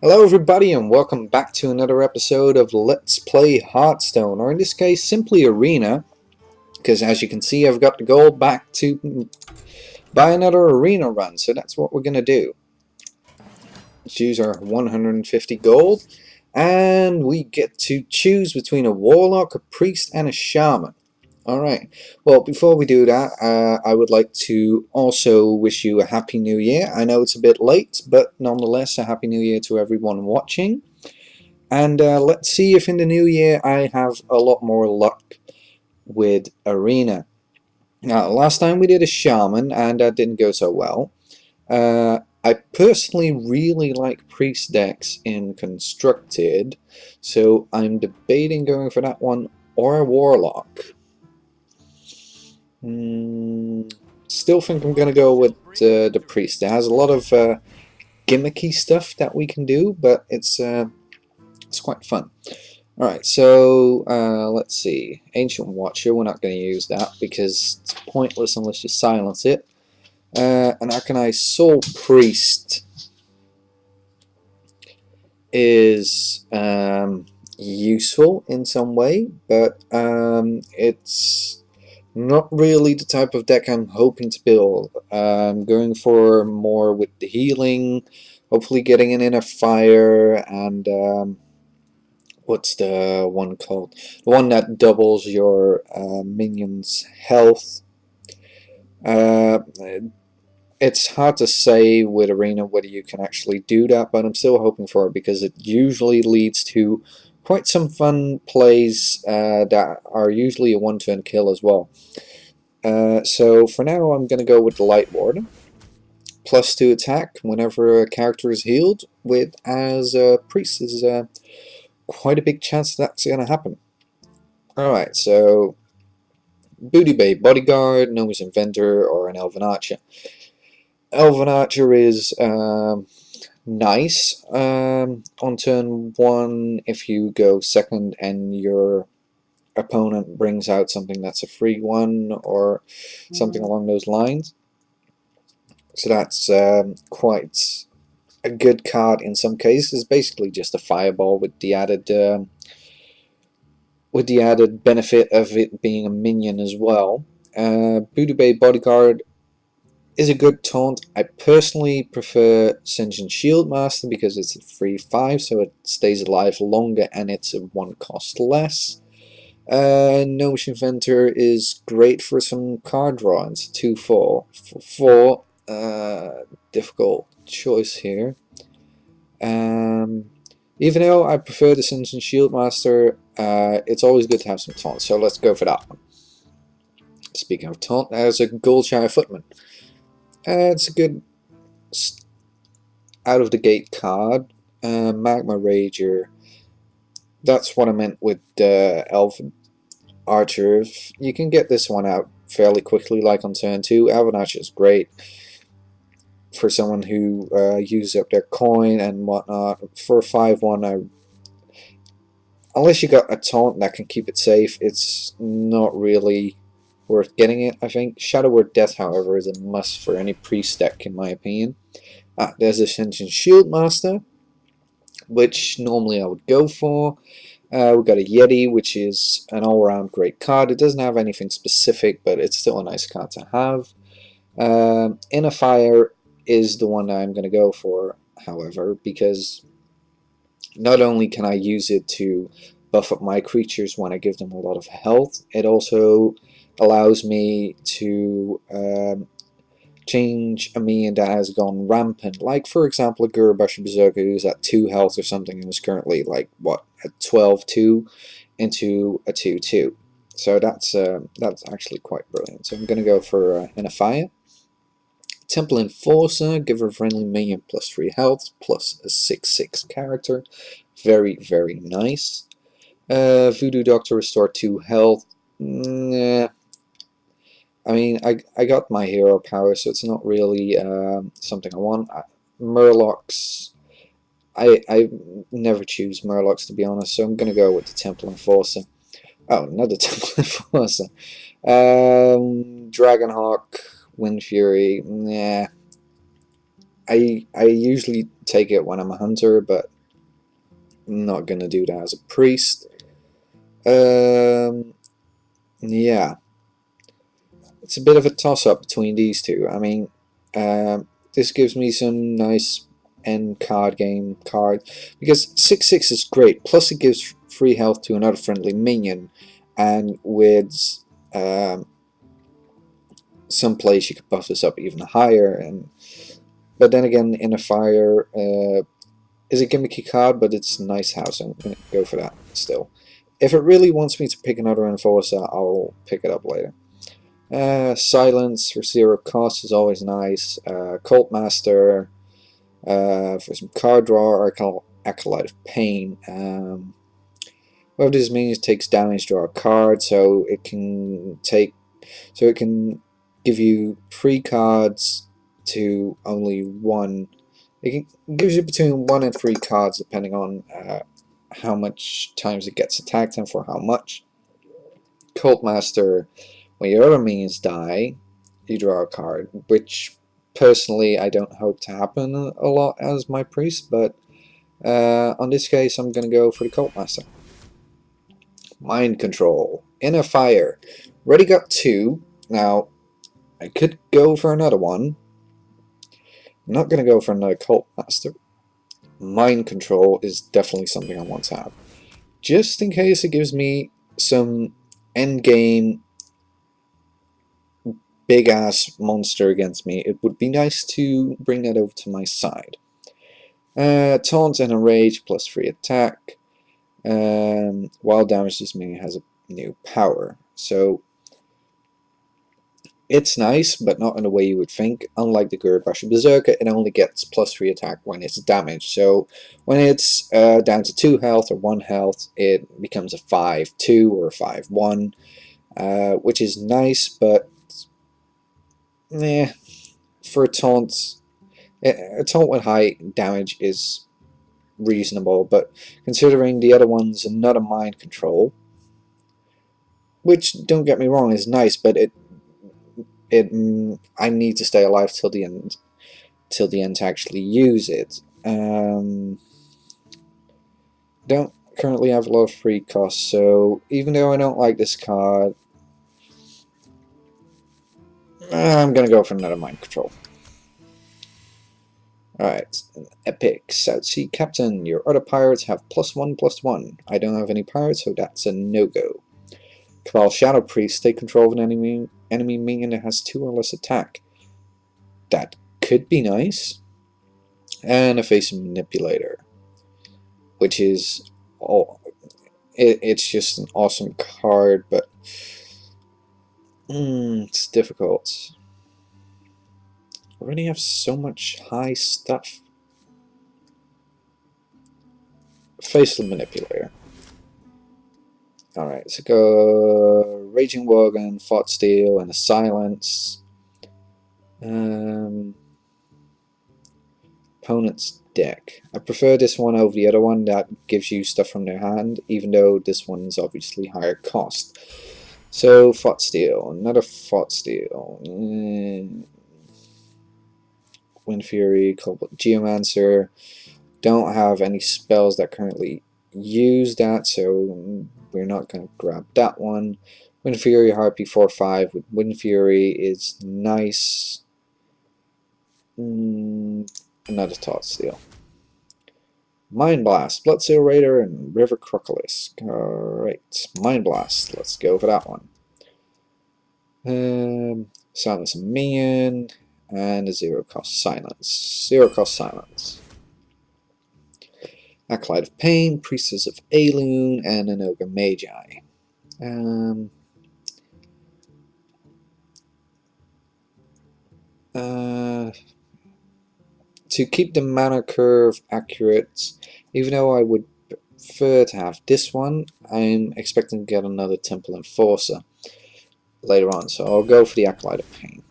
Hello everybody and welcome back to another episode of Let's Play Hearthstone, or in this case simply Arena, because as you can see I've got the gold back to buy another arena run, so that's what we're going to do. Let's use our 150 gold, and we get to choose between a warlock, a priest and a shaman. Alright, well before we do that, I would like to also wish you a Happy New Year. I know it's a bit late, but nonetheless a Happy New Year to everyone watching. And let's see if in the new year I have a lot more luck with Arena. Now, last time we did a Shaman and that didn't go so well. I personally really like Priest decks in Constructed, so I'm debating going for that one or a Warlock. Still think I'm going to go with the Priest. It has a lot of gimmicky stuff that we can do, but it's quite fun. Alright, so let's see. Ancient Watcher, we're not going to use that because it's pointless unless you silence it. And Arcanized Soul Priest is useful in some way, but it's not really the type of deck I'm hoping to build. I'm going for more with the healing, hopefully getting an Inner Fire, and what's the one called? The one that doubles your minions' health. It's hard to say with Arena whether you can actually do that, but I'm still hoping for it because it usually leads to quite some fun plays that are usually a one-turn kill as well. So for now I'm going to go with the Light Ward. +2 attack whenever a character is healed, with as a priest is quite a big chance that's going to happen. Alright, so Booty Bay Bodyguard, Gnomish Inventor, or an Elven Archer. Elven Archer is nice on turn 1 if you go second and your opponent brings out something that's a free one or something along those lines. So that's quite a good card in some cases. Basically just a fireball with the added benefit of it being a minion as well. Booty Bay Bodyguard is a good taunt. I personally prefer Singeing Shieldmaster because it's a free 5, so it stays alive longer and it's a 1 cost less. Gnomish Inventor is great for some card draw. It's 2/4 for 4. Difficult choice here. Even though I prefer the Singeing Shieldmaster, it's always good to have some taunt, so let's go for that one. Speaking of taunt, there's a Goldshire Footman. It's a good out of the gate card. Magma Rager. That's what I meant with Elven Archer. You can get this one out fairly quickly, like on turn 2. Elven Archer is great for someone who uses up their coin and whatnot. For 5/1, unless you got a taunt that can keep it safe, it's not really worth getting it, I think. Shadow Word Death, however, is a must for any priest deck, in my opinion. There's a Singeing Shieldmaster, which normally I would go for. We've got a Yeti, which is an all-round great card. It doesn't have anything specific, but it's still a nice card to have. Inner Fire is the one that I'm going to go for, however, because not only can I use it to buff up my creatures when I give them a lot of health, it also allows me to change a minion that has gone rampant, like for example a Gurubashi Berserker who's at 2 health or something and is currently like what, at 12/2 into a 2/2. So that's actually quite brilliant. So I'm going to go for Inner Fire. Temple Enforcer, give a friendly minion +3 health, plus a 6/6 character. Very, very nice. Voodoo Doctor, restore 2 health. Nah. I mean, I got my hero power, so it's not really something I want. Murlocs, I never choose Murlocs, to be honest, so I'm going to go with the Temple Enforcer. Oh, another Temple Enforcer. Dragonhawk, Wind Fury, nah. I usually take it when I'm a hunter, but not gonna do that as a priest. Yeah, it's a bit of a toss-up between these two. I mean, this gives me some nice end card game cards because 6/6 is great. Plus, it gives free health to another friendly minion, and with um, some plays you could buff this up even higher. And but then again, in a fire is a gimmicky card, but it's a nice house. I'm gonna go for that still. If it really wants me to pick another enforcer, I'll pick it up later. Silence for 0 cost is always nice. Cult Master for some card draw, or Acolyte of Pain. What this means takes damage, draw a card, so it can give you 3 cards to only 1. It gives you between 1 and 3 cards depending on how much times it gets attacked and for how much. Cult Master, when your other minions die, you draw a card, which personally I don't hope to happen a lot as my priest, but on this case I'm going to go for the Cult Master. Mind Control. Inner Fire. Already got 2. Now, I could go for another one. I'm not going to go for another Cult Master. Mind Control is definitely something I want to have. Just in case it gives me some endgame big ass monster against me, it would be nice to bring that over to my side. Taunt and Enrage plus 3 attack. Wild damage this minion has a new power. So it's nice, but not in the way you would think. Unlike the Gurbashi Berserker, it only gets plus 3 attack when it's damaged. So when it's down to 2 health or 1 health, it becomes a 5-2 or a 5-1, which is nice, but for a taunt with high damage is reasonable, but considering the other one's another mind control, which, don't get me wrong, is nice, but I need to stay alive till the end to actually use it. Don't currently have a lot of free costs, so even though I don't like this card, I'm gonna go for another mind control. Alright, Epic South Sea Captain. Your other pirates have +1/+1. I don't have any pirates, so that's a no-go. Cabal Shadow Priest. Take control of an enemy minion that has 2 or less attack. That could be nice. And Evasive Manipulator, which is it's just an awesome card, but it's difficult. I already have so much high stuff. Faceless Manipulator. Alright, so go Raging Worgen, Fought Steel, and a Silence. Opponent's deck. I prefer this one over the other one that gives you stuff from their hand, even though this one is obviously higher cost. So, Fought Steel. Another Fought Steel. Wind Fury, Geomancer. Don't have any spells that currently use that, so we're not going to grab that one. Wind Fury, Harpy 4/5 with Wind Fury is nice. Another Thought Steal. Mind Blast, Bloodseal Raider, and River Crocolisk. Alright, Mind Blast, let's go for that one. Silence a minion, and a 0 cost silence. 0 cost silence. Acolyte of Pain, Priestess of Aelun, and an Ogre Magi. To keep the mana curve accurate, even though I would prefer to have this one, I'm expecting to get another Temple Enforcer later on, so I'll go for the Acolyte of Pain.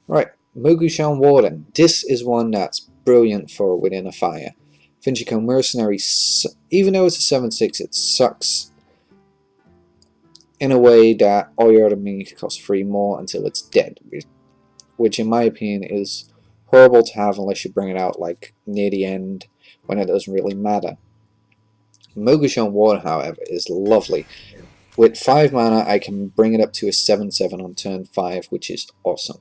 Right, Mogushan Warden. This is one that's brilliant for Within a Fire. Vinchico Mercenary, even though it's a 7/6, it sucks in a way that all your other minions cost 3 more until it's dead, which in my opinion is horrible to have unless you bring it out like near the end when it doesn't really matter. Mogul on Water, however, is lovely. With 5 mana, I can bring it up to a 7/7 on turn 5, which is awesome.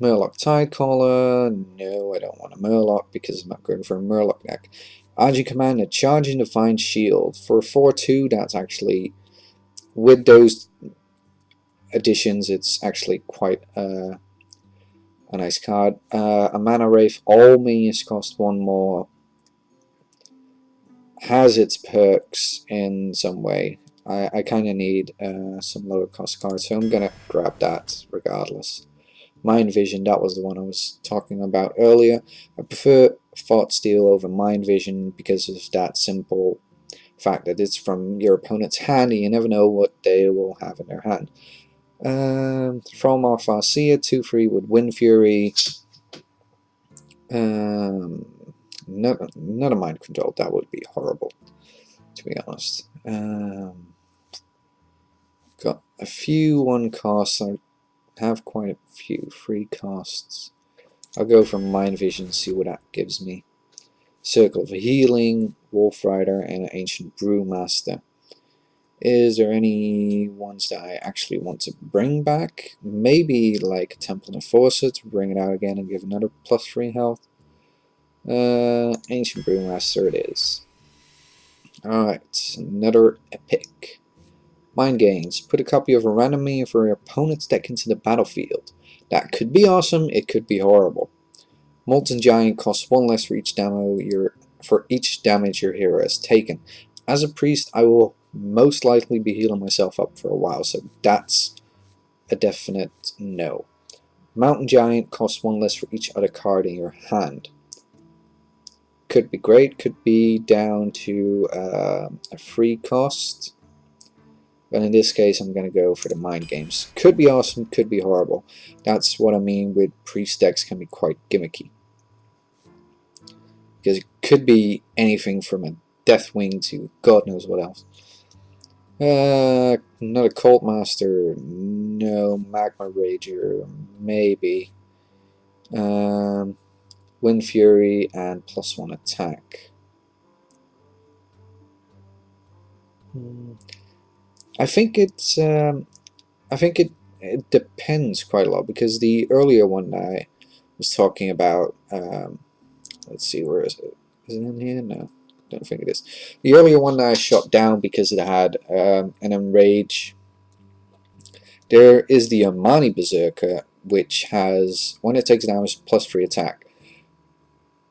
Murloc Tidecaller. No, I don't want a Murloc because I'm not going for a Murloc deck. Argent Commander, Charge and Divine Shield. For a 4/2, that's actually, with those additions, it's actually quite a nice card. A Mana Wraith, all minions cost 1 more. Has its perks in some way. I kind of need some lower cost cards, so I'm going to grab that regardless. Mind Vision, that was the one I was talking about earlier. I prefer Thought Steal over Mind Vision because of that simple fact that it's from your opponent's hand and you never know what they will have in their hand. From our Farseer, 2/3 with Wind Fury. Not a Mind Control, that would be horrible, to be honest. Got a few 1 costs. I have quite a few 3 costs. I'll go for Mind Vision, see what that gives me. Circle of Healing, Wolf Rider, and an Ancient Brewmaster. Is there any ones that I actually want to bring back? Maybe like Temple Enforcer to bring it out again and give another +3 health. Ancient Brewmaster it is. Alright, another epic. Mind Games. Put a copy of a random minion for your opponent's deck into the battlefield. That could be awesome, it could be horrible. Molten Giant costs 1 less for each damage your hero has taken. As a priest, I will most likely be healing myself up for a while, so that's a definite no. Mountain Giant costs 1 less for each other card in your hand. Could be great, could be down to a free cost. But in this case, I'm going to go for the Mind Games. Could be awesome, could be horrible. That's what I mean with priest decks can be quite gimmicky. Because it could be anything from a Deathwing to God knows what else. Another Cult Master, no. Magma Rager, maybe. Wind Fury and +1 attack. I think it's. I think it depends quite a lot because the earlier one that I was talking about. Let's see, where is it? Is it in here? No, don't think it is. The earlier one that I shot down because it had an Enrage. There is the Amani Berserker, which has, when it takes damage, +3 attack.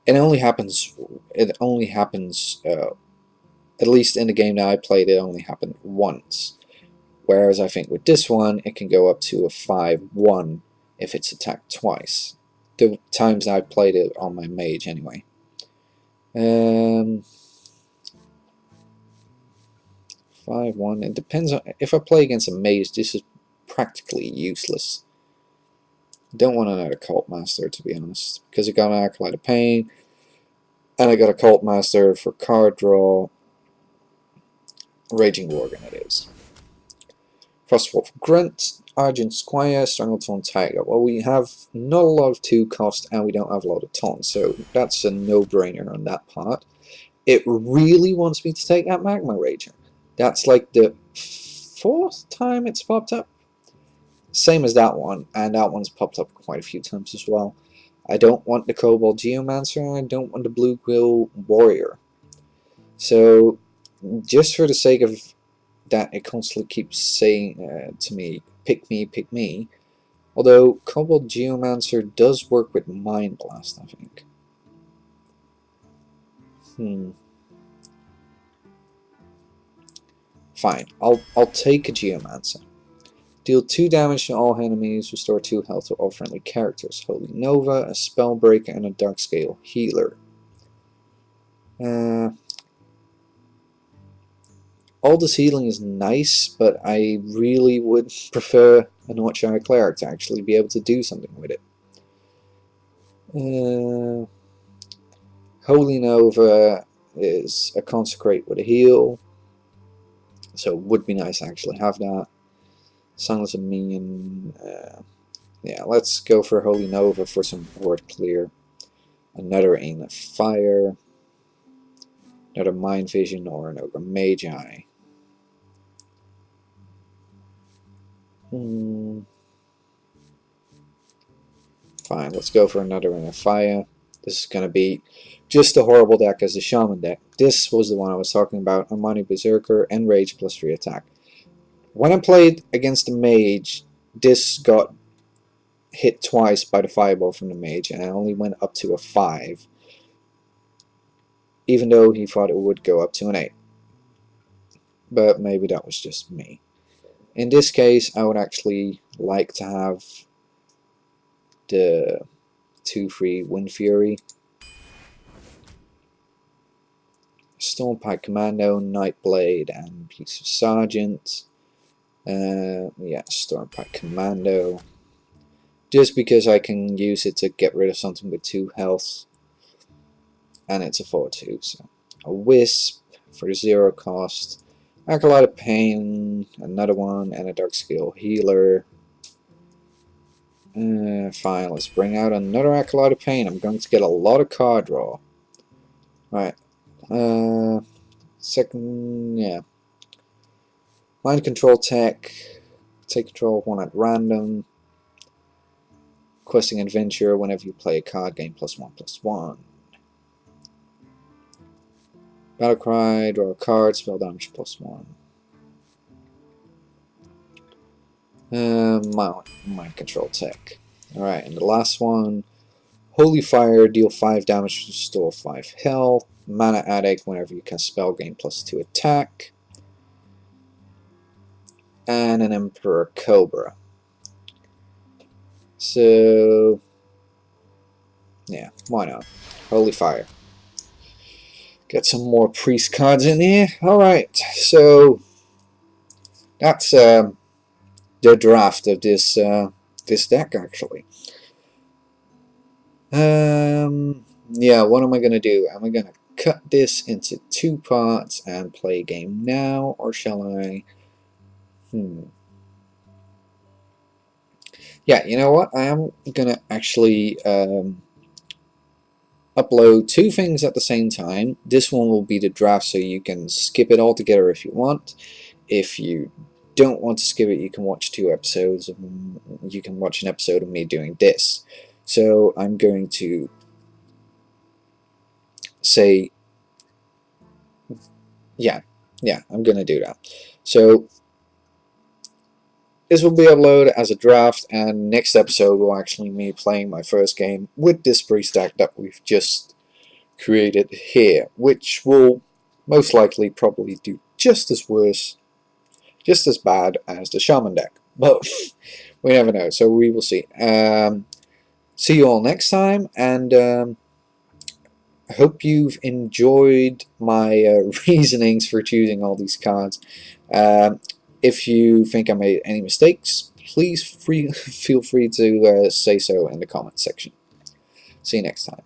It only happens. At least in the game that I played, it only happened once. Whereas I think with this one, it can go up to a 5/1 if it's attacked twice. The times I've played it on my mage, anyway. 5/1. It depends on if I play against a mage. This is practically useless. Don't want another Cult Master, to be honest, because I got an Acolyte of Pain, and I got a Cult Master for card draw. Raging Worgen it is. Frostwolf Grunt, Argent Squire, Strangleton Tiger. Well, we have not a lot of 2 cost, and we don't have a lot of taunt, so that's a no-brainer on that part. It really wants me to take that Magma Rager. That's like the 4th time it's popped up. Same as that one, and that one's popped up quite a few times as well. I don't want the Kobold Geomancer, and I don't want the Blue Quill Warrior. So, just for the sake of that, it constantly keeps saying to me, pick me, pick me. Although, Kobold Geomancer does work with Mind Blast, I think. Fine, I'll take a Geomancer. Deal 2 damage to all enemies, restore 2 health to all friendly characters. Holy Nova, a Spellbreaker, and a Darkscale Healer. All this healing is nice, but I really would prefer a Notchire Cleric to actually be able to do something with it. Holy Nova is a Consecrate with a heal, so it would be nice to actually have that. Sunless of Minion, yeah, let's go for Holy Nova for some board clear. Another Aim of Fire. Another Mind Vision or an Ogre Magi. Fine, let's go for another Ring of Fire. This is going to be just a horrible deck as the Shaman deck. This was the one I was talking about. Armani Berserker and Rage plus 3 attack. When I played against the Mage, this got hit twice by the Fireball from the Mage, and I only went up to a 5. Even though he thought it would go up to an 8. But maybe that was just me. In this case, I would actually like to have the 2/3 Wind Fury, Stormpike Commando, Nightblade, and Piece of Sergeant. Yeah, Stormpike Commando. Just because I can use it to get rid of something with 2 health. And it's a 4/2, so a Wisp for 0 cost. Acolyte of Pain, another one, and a Dark-Scale Healer. Fine, let's bring out another Acolyte of Pain. I'm going to get a lot of card draw. Alright. Second, yeah. Mind Control Tech. Take control of one at random. Questing Adventure, whenever you play a card, gain +1/+1. Battlecry, draw a card, spell damage +1. Mind Control Tech. Alright, and the last one, Holy Fire, deal 5 damage, restore 5 health. Mana Addict, whenever you cast spell, gain +2 attack. And an Emperor Cobra. So, yeah, why not? Holy Fire. Get some more priest cards in here. Alright, so that's the draft of this this deck, actually. Yeah, what am I going to do? Am I going to cut this into 2 parts and play a game now, or shall I? Yeah, you know what? I am going to actually upload 2 things at the same time. This one will be the draft, so you can skip it all together if you want. If you don't want to skip it, you can watch 2 episodes. You can watch an episode of me doing this. So I'm going to say, yeah, I'm going to do that. So this will be uploaded as a draft, and next episode will actually be me playing my first game with this priest deck that we've just created here, which will most likely probably do just as bad as the Shaman deck, but we never know, so we will see. See you all next time, and I hope you've enjoyed my reasonings for choosing all these cards. If you think I made any mistakes, please feel free to say so in the comment section. See you next time.